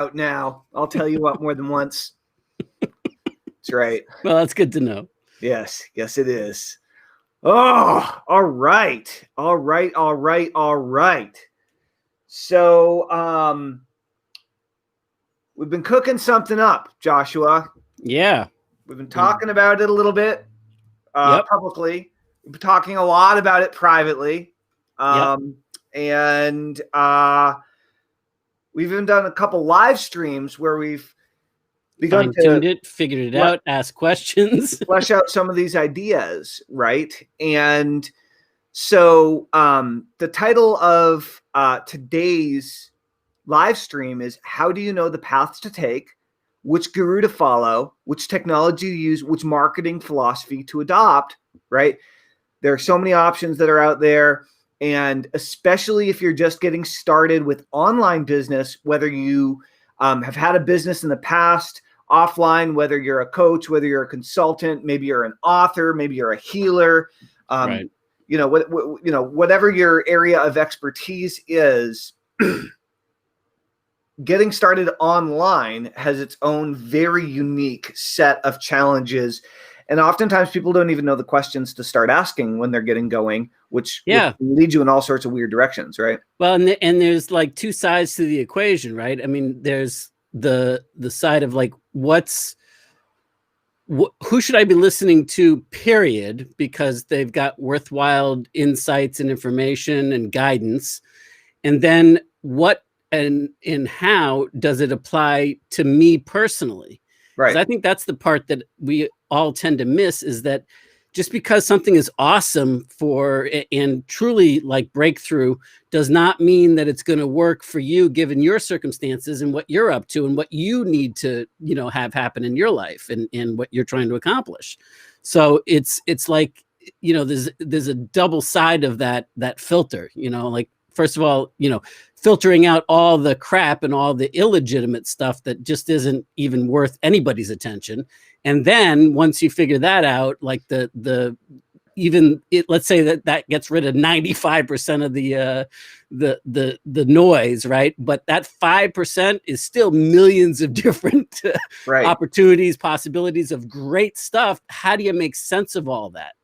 out now. I'll tell you what, more than once. That's right. Well, that's good to know. Yes, it is. Oh, all right. So, we've been cooking something up, Joshua. Yeah. We've been talking about it a little bit publicly. We've been talking a lot about it privately. And we've even done a couple live streams where we've begun fine-tuned it, figured it out, asked questions, flesh out some of these ideas, right? And so the title of today's live stream is How Do You Know the Paths to Take, Which Guru to Follow, Which Technology to Use, Which Marketing Philosophy to Adopt, right? There are so many options that are out there. And especially if you're just getting started with online business, whether you have had a business in the past, offline, whether you're a coach, whether you're a consultant, maybe you're an author, maybe you're a healer, right. Whatever your area of expertise is, getting started online has its own very unique set of challenges. And oftentimes people don't even know the questions to start asking when they're getting going, which leads you in all sorts of weird directions, right? Well, and there's like two sides to the equation, right? I mean, there's the side of like, who should I be listening to, period, because they've got worthwhile insights and information and guidance. And then what and how does it apply to me personally? Right. I think that's the part that we all tend to miss, is that just because something is awesome and truly like breakthrough does not mean that it's going to work for you, given your circumstances and what you're up to and what you need to, have happen in your life and what you're trying to accomplish. So it's like, there's a double side of that filter, like, first of all, filtering out all the crap and all the illegitimate stuff that just isn't even worth anybody's attention. And then once you figure that out, like let's say that gets rid of 95% of the noise, right? But that 5% is still millions of different opportunities, possibilities of great stuff. How do you make sense of all that,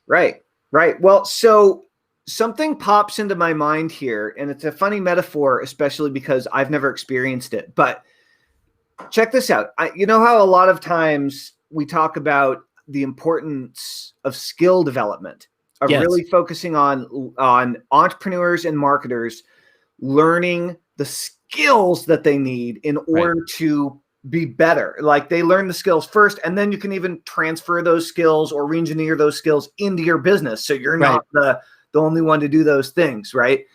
Right. Well, so something pops into my mind here, and it's a funny metaphor, especially because I've never experienced it. But check this out. You know how a lot of times we talk about the importance of skill development, of really focusing on entrepreneurs and marketers learning the skills that they need in order to be better. Like, they learn the skills first, and then you can even transfer those skills or re-engineer those skills into your business. So you're not the only one to do those things, right?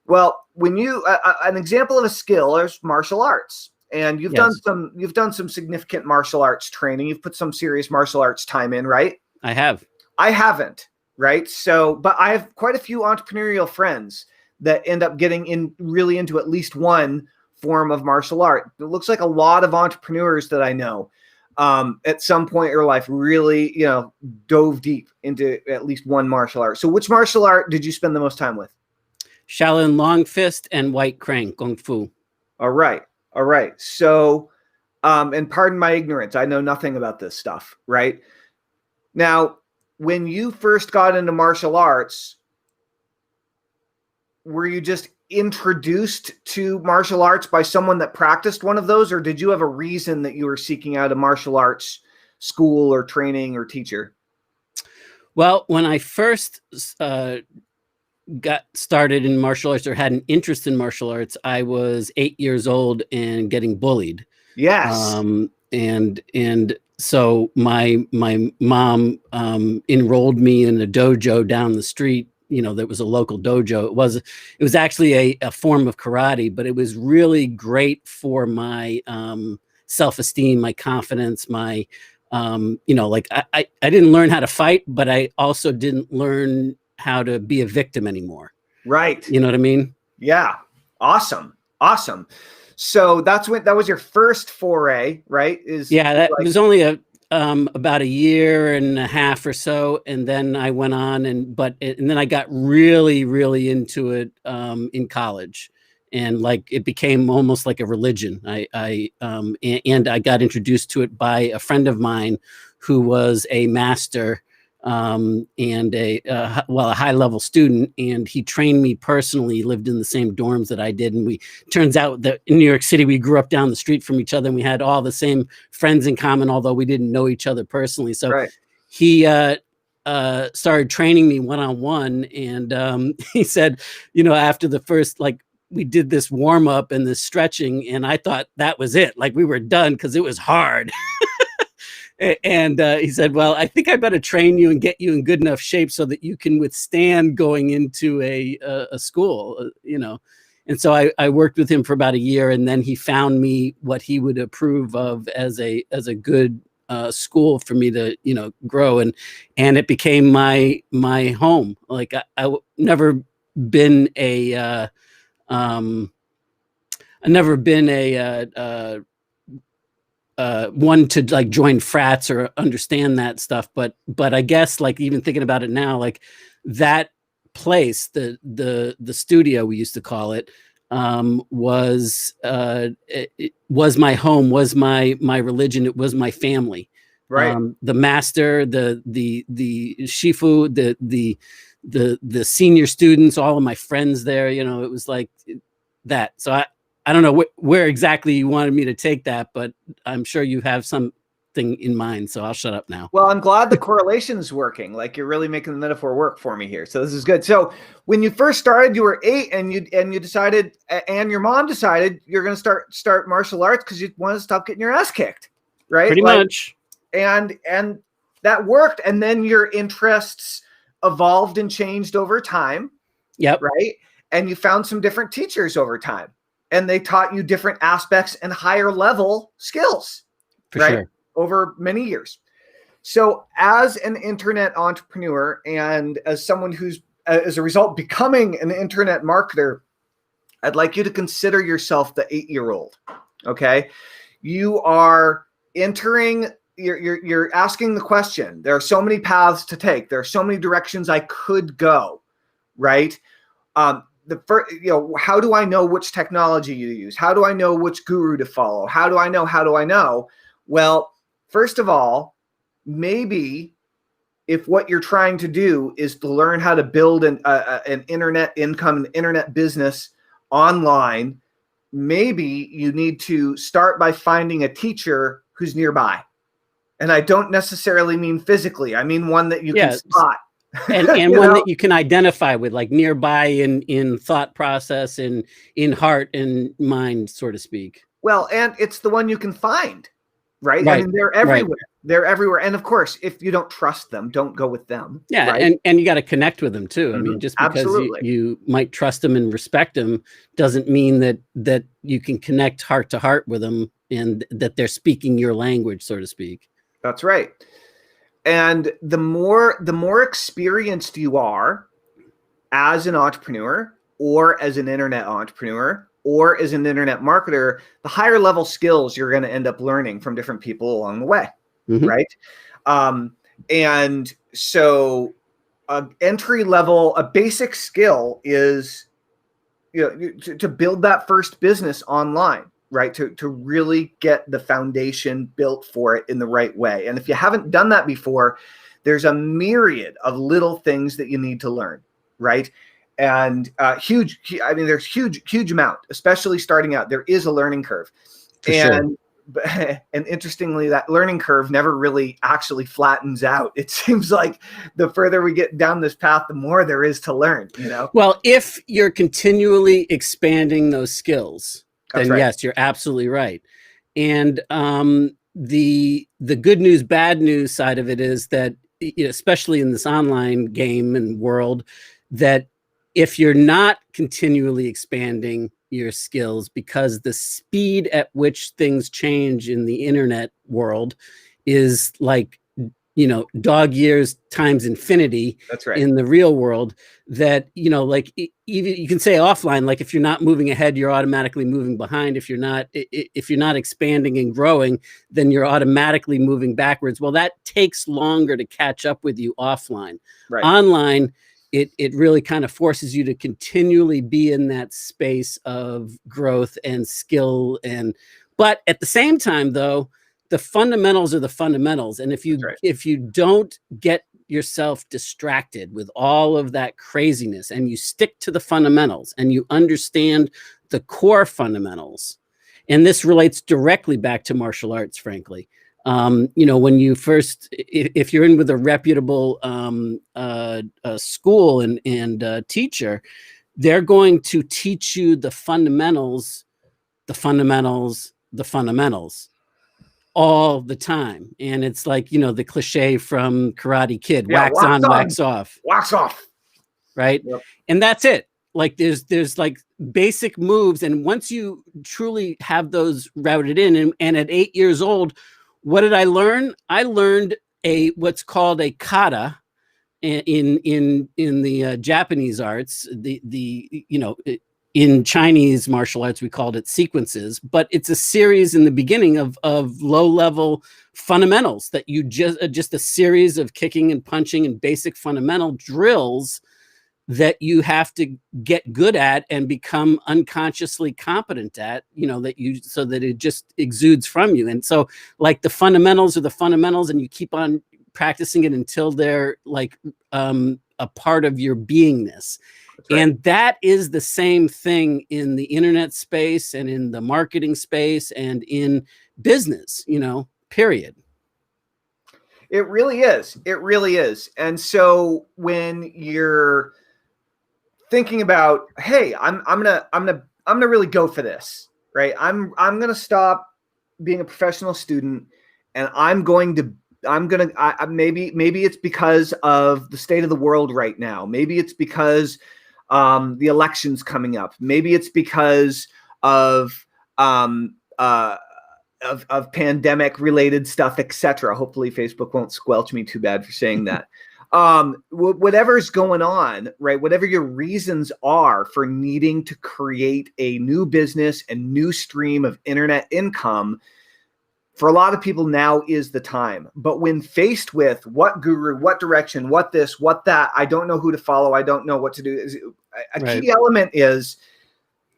Well, when you an example of a skill is martial arts, and you've done some significant martial arts training. You've put some serious martial arts time in, right? I have. I haven't, right? So, but I have quite a few entrepreneurial friends that end up getting really into at least one form of martial art. It looks like a lot of entrepreneurs that I know at some point in their life really, dove deep into at least one martial art. So which martial art did you spend the most time with? Shaolin Long Fist and White Crane Kung Fu. All right. So, and pardon my ignorance, I know nothing about this stuff, right? Now, when you first got into martial arts, were you just introduced to martial arts by someone that practiced one of those, or did you have a reason that you were seeking out a martial arts school or training or teacher? Well, when I first got started in martial arts, or had an interest in martial arts, I was 8 years old and getting bullied. Yes. And so my mom enrolled me in a dojo down the street. That was a local dojo. It was actually a form of karate, but it was really great for my self-esteem, my confidence, my like I didn't learn how to fight, but I also didn't learn how to be a victim anymore. Right. You know what I mean? Yeah. Awesome. So that was your first foray, right? That was only about a year and a half or so, and then I went on and then I got really, really into it in college, and like it became almost like a religion. And I got introduced to it by a friend of mine who was a master and a high level student, and he trained me personally. He lived in the same dorms that I did, and we turns out that in New York City we grew up down the street from each other, and we had all the same friends in common, although we didn't know each other personally. So he started training me one-on-one, and he said, after the first, like, we did this warm up and this stretching, and I thought that was it, like we were done because it was hard. And he said, well, I think I better train you and get you in good enough shape so that you can withstand going into a school, And so I worked with him for about a year, and then he found me what he would approve of as a good school for me to, grow. And it became my home. Like I never been I never been one to like join frats or understand that stuff, but I guess, like, even thinking about it now, like that place, the studio, we used to call it, was it was my home, was my religion, it was my family. Right. The master, the shifu, the senior students, all of my friends there, it was like that. So I don't know where exactly you wanted me to take that, but I'm sure you have something in mind, so I'll shut up now. Well, I'm glad the correlation is working. Like, you're really making the metaphor work for me here. So this is good. So when you first started, you were 8, and you decided, and your mom decided, you're going to start martial arts because you wanted to stop getting your ass kicked, right? Pretty much. And that worked. And then your interests evolved and changed over time. Yep. Right. And you found some different teachers over time, and they taught you different aspects and higher level skills, For right? sure. Over many years. So as an internet entrepreneur, and as someone who's, as a result, becoming an internet marketer, I'd like you to consider yourself the 8-year-old. Okay. You are entering, you're asking the question. There are so many paths to take. There are so many directions I could go, right? The first, how do I know which technology you use? How do I know which guru to follow? How do I know? Well, first of all, maybe if what you're trying to do is to learn how to build an internet income, an internet business online, maybe you need to start by finding a teacher who's nearby. And I don't necessarily mean physically. I mean one that you can spot. And one that you can identify with, like nearby in thought process and in heart and mind, so to speak. Well, and it's the one you can find, right? Right. I mean, they're everywhere. Right. They're everywhere. And of course, if you don't trust them, don't go with them. Yeah. Right? And you got to connect with them too. Mm-hmm. I mean, just because you might trust them and respect them doesn't mean that you can connect heart to heart with them and that they're speaking your language, so to speak. That's right. And the more experienced you are as an entrepreneur, or as an internet entrepreneur, or as an internet marketer, the higher level skills you're going to end up learning from different people along the way. Mm-hmm. Right. And so entry level, a basic skill is, to build that first business online. Right. To really get the foundation built for it in the right way. And if you haven't done that before, there's a myriad of little things that you need to learn. Right. And there's huge amount, especially starting out. There is a learning curve. And interestingly, that learning curve never really actually flattens out. It seems like the further we get down this path, the more there is to learn, Well, if you're continually expanding those skills, then yes, you're absolutely right. And the good news, bad news side of it is that, especially in this online game and world, that if you're not continually expanding your skills, because the speed at which things change in the internet world is like, dog years times infinity. That's right. In the real world, that, like even you can say offline, like if you're not moving ahead, you're automatically moving behind. If you're not expanding and growing, then you're automatically moving backwards. Well, that takes longer to catch up with you offline. Right. Online, it really kind of forces you to continually be in that space of growth and skill. But at the same time, though, the fundamentals are the fundamentals. And if you don't get yourself distracted with all of that craziness and you stick to the fundamentals and you understand the core fundamentals, and this relates directly back to martial arts, frankly. When you first, if you're in with a reputable school and teacher, they're going to teach you the fundamentals all the time. And it's like, the cliche from Karate Kid, wax on, wax off. Wax off. Right? Yep. And that's it. Like there's like basic moves. And once you truly have those routed in, and at 8 years old, what did I learn? I learned what's called a kata in the Japanese arts. In Chinese martial arts, we called it sequences, but it's a series in the beginning of low level fundamentals that you just a series of kicking and punching and basic fundamental drills that you have to get good at and become unconsciously competent at, so that it just exudes from you. And so like the fundamentals are the fundamentals, and you keep on practicing it until they're like a part of your beingness. Right. And that is the same thing in the internet space and in the marketing space and in business, period. It really is. It really is. And so when you're thinking about, hey, I'm gonna really go for this, right? I'm gonna stop being a professional student, and maybe it's because of the state of the world right now. Maybe it's because the election's coming up. Maybe it's because of pandemic related stuff, etc. Hopefully Facebook won't squelch me too bad for saying that. Whatever's going on, right? Whatever your reasons are for needing to create a new business and new stream of internet income, for a lot of people now is the time. But when faced with what guru, what direction, what this, what that, I don't know who to follow, I don't know what to do. Key element is,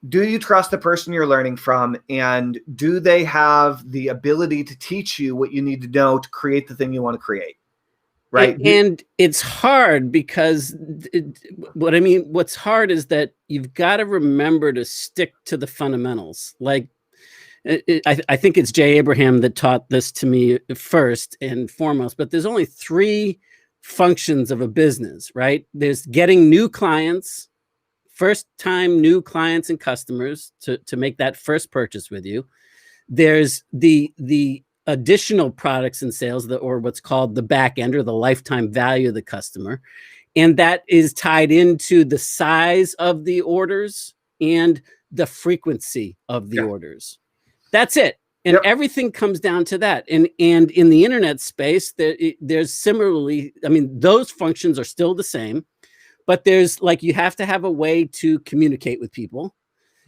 do you trust the person you're learning from, and do they have the ability to teach you what you need to know to create the thing you want to create? Right. And it's hard because what's hard is that you've got to remember to stick to the fundamentals. Like I think it's Jay Abraham that taught this to me first and foremost, but there's only 3 functions of a business, right? There's getting new clients, first time new clients and customers to make that first purchase with you. There's the additional products and sales, or what's called the back end, or the lifetime value of the customer. And that is tied into the size of the orders and the frequency of the orders. That's it. And everything comes down to that. And in the internet space, there's similarly, those functions are still the same, but there's like, you have to have a way to communicate with people.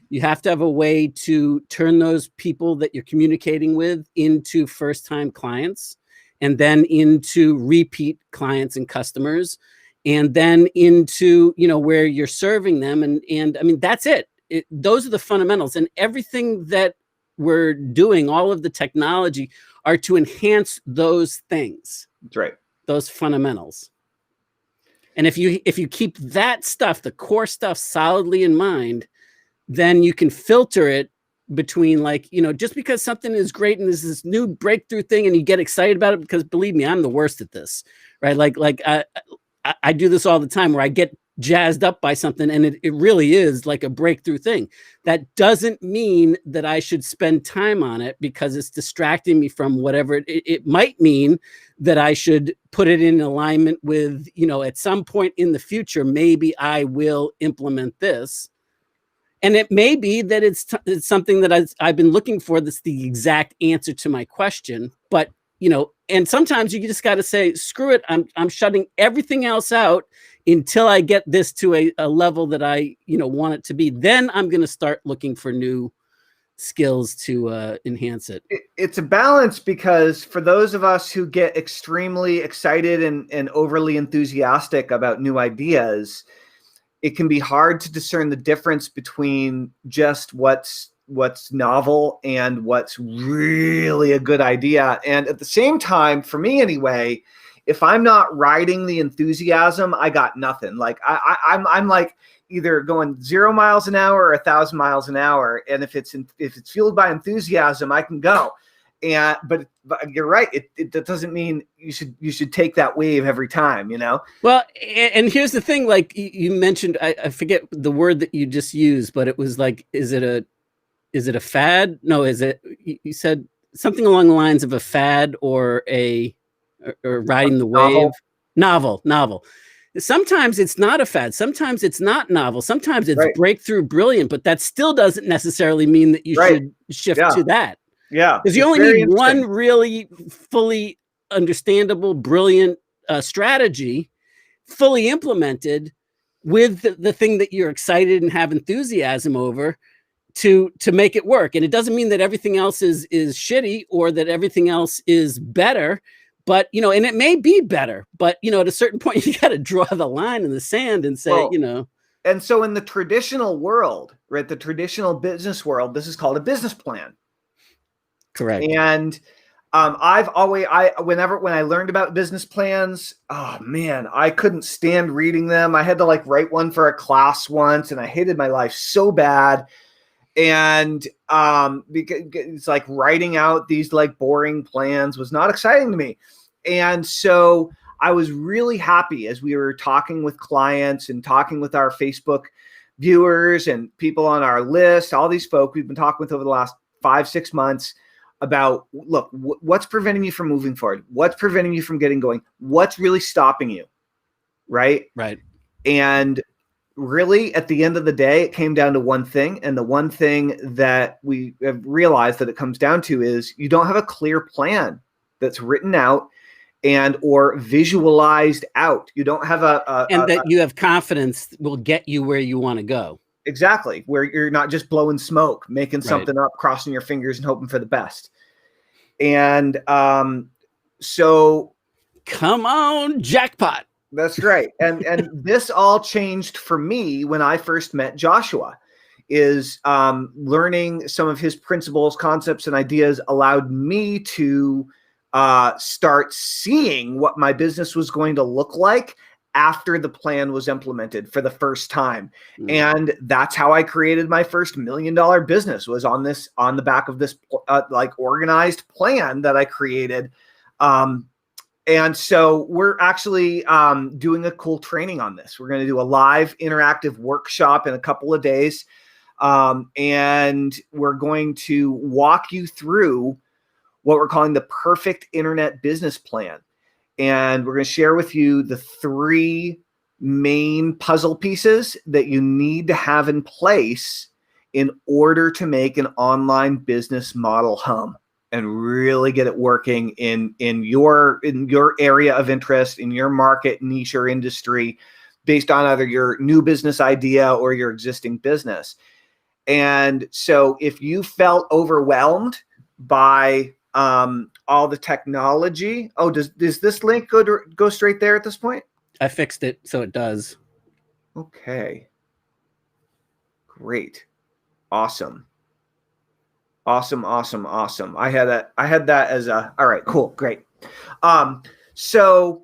You have to have a way to turn those people that you're communicating with into first-time clients, and then into repeat clients and customers, and then into, where you're serving them. And that's it. Those are the fundamentals. And everything that we're doing, all of the technology, are to enhance those things. That's right. Those fundamentals. And if you keep that stuff, the core stuff, solidly in mind, then you can filter it between, like, just because something is great and there's this new breakthrough thing and you get excited about it, because believe me, I'm the worst at this, right? Like I do this all the time, where I get jazzed up by something and it really is like a breakthrough thing. That doesn't mean that I should spend time on it because it's distracting me from whatever it might mean that I should put it in alignment with, at some point in the future, maybe I will implement this. And it may be that it's something that I've been looking for. That's the exact answer to my question. But, and sometimes you just got to say, screw it. I'm shutting everything else out until I get this to a level that I, want it to be. Then I'm going to start looking for new skills to enhance it. It's a balance, because for those of us who get extremely excited and overly enthusiastic about new ideas, it can be hard to discern the difference between just what's novel and what's really a good idea. And at the same time, for me anyway, if I'm not riding the enthusiasm, I got nothing. Like I'm like either going 0 miles an hour or 1,000 miles an hour. And if it's fueled by enthusiasm, I can go. And but you're right. That doesn't mean you should take that wave every time, you know? Well, and here's the thing, like you mentioned, I forget the word that you just used, but it was like, is it a fad? No, you said something along the lines of a fad or riding the wave. Novel. Sometimes it's not a fad. Sometimes it's not novel. Sometimes it's breakthrough brilliant, but that still doesn't necessarily mean that you should shift to that. Yeah. Because you only need one really fully understandable, brilliant strategy fully implemented with the thing that you're excited and have enthusiasm over to make it work. And it doesn't mean that everything else is shitty or that everything else is better. But, you know, and it may be better, but, you know, at a certain point, you got to draw the line in the sand and say, you know. And so in the traditional world, right, the traditional business world, this is called a business plan. Correct. And when I learned about business plans, oh man, I couldn't stand reading them. I had to like write one for a class once, and I hated my life so bad. And because it's like writing out these like boring plans was not exciting to me. And so I was really happy as we were talking with clients and talking with our Facebook viewers and people on our list, all these folk we've been talking with over the last 5-6 months about, look, what's preventing you from moving forward? What's preventing you from getting going? What's really stopping you? Right. And really, at the end of the day, it came down to one thing. And the one thing that we have realized that it comes down to is you don't have a clear plan that's written out and or visualized out. You don't have you have confidence will get you where you want to go. Exactly. Where you're not just blowing smoke, making something up, crossing your fingers and hoping for the best. And so come on, jackpot. That's right. And this all changed for me when I first met Joshua. Is learning some of his principles, concepts, and ideas allowed me to start seeing what my business was going to look like after the plan was implemented for the first time. And that's how I created my first $1 million business, was on the back of this like organized plan that I created. And so we're actually doing a cool training on this. We're going to do a live interactive workshop in a couple of days. And we're going to walk you through what we're calling the perfect internet business plan. And we're going to share with you the 3 main puzzle pieces that you need to have in place in order to make an online business model hum and really get it working in your area of interest, in your market, niche, or industry, based on either your new business idea or your existing business. And so if you felt overwhelmed by all the technology, does this link go straight there at this point? I fixed it so it does. Okay. Great. Awesome. I had that as all right, cool, great. So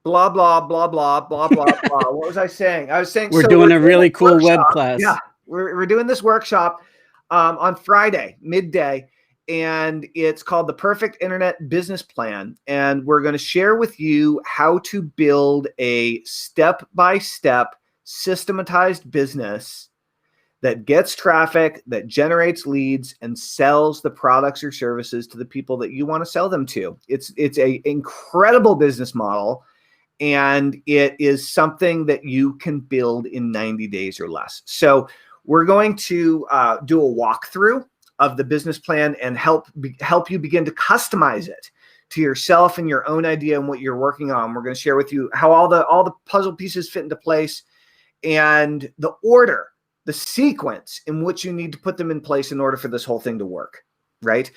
blah blah blah blah blah blah blah. What was I saying? I was saying we're doing a really cool web class. Yeah, we're doing this workshop on Friday midday, and it's called the Perfect Internet Business Plan. And we're going to share with you how to build a step-by-step systematized business that gets traffic, that generates leads, and sells the products or services to the people that you want to sell them to. It's an incredible business model, and it is something that you can build in 90 days or less. So we're going to do a walkthrough of the business plan and help you begin to customize it to yourself and your own idea and what you're working on. We're going to share with you how all the puzzle pieces fit into place and the order the sequence in which you need to put them in place in order for this whole thing to work, right?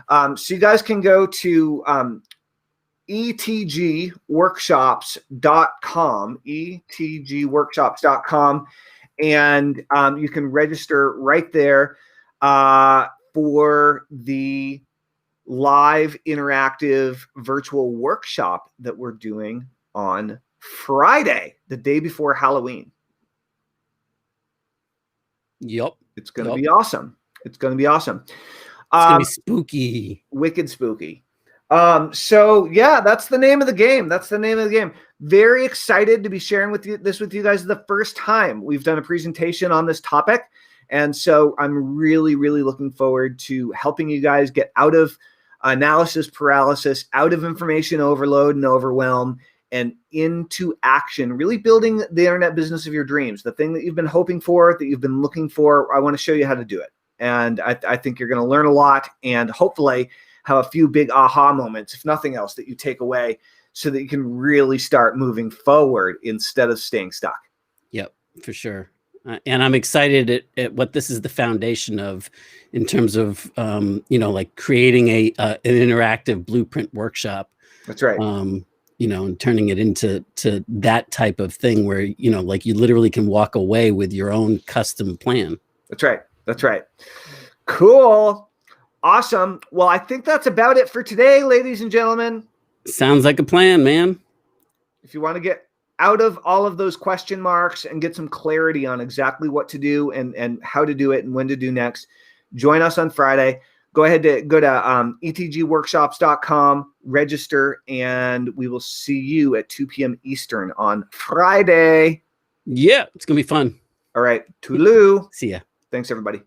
So you guys can go to etgworkshops.com, etgworkshops.com, and you can register right there for the live interactive virtual workshop that we're doing on Friday, the day before Halloween. Yep. It's going to be awesome. It's going to be awesome. It's going to be spooky. Wicked spooky. So yeah, that's the name of the game. That's the name of the game. Very excited to be sharing this with you guys the first time we've done a presentation on this topic. And so I'm really, really looking forward to helping you guys get out of analysis paralysis, out of information overload and overwhelm, and into action, really building the internet business of your dreams, the thing that you've been hoping for, that you've been looking for. I want to show you how to do it. And I think you're going to learn a lot and hopefully have a few big aha moments, if nothing else, that you take away so that you can really start moving forward instead of staying stuck. Yep, for sure. And I'm excited at what this is the foundation of in terms of, like creating an interactive blueprint workshop. That's right. And turning it into that type of thing where, like you literally can walk away with your own custom plan. That's right. That's right. Cool. Awesome. Well, I think that's about it for today, ladies and gentlemen. Sounds like a plan, man. If you want to get out of all of those question marks and get some clarity on exactly what to do and how to do it and when to do next, join us on Friday. Go ahead to go to etgworkshops.com, register, and we will see you at 2 p.m. Eastern on Friday. Yeah, it's going to be fun. All right. Toodaloo. See ya. Thanks, everybody.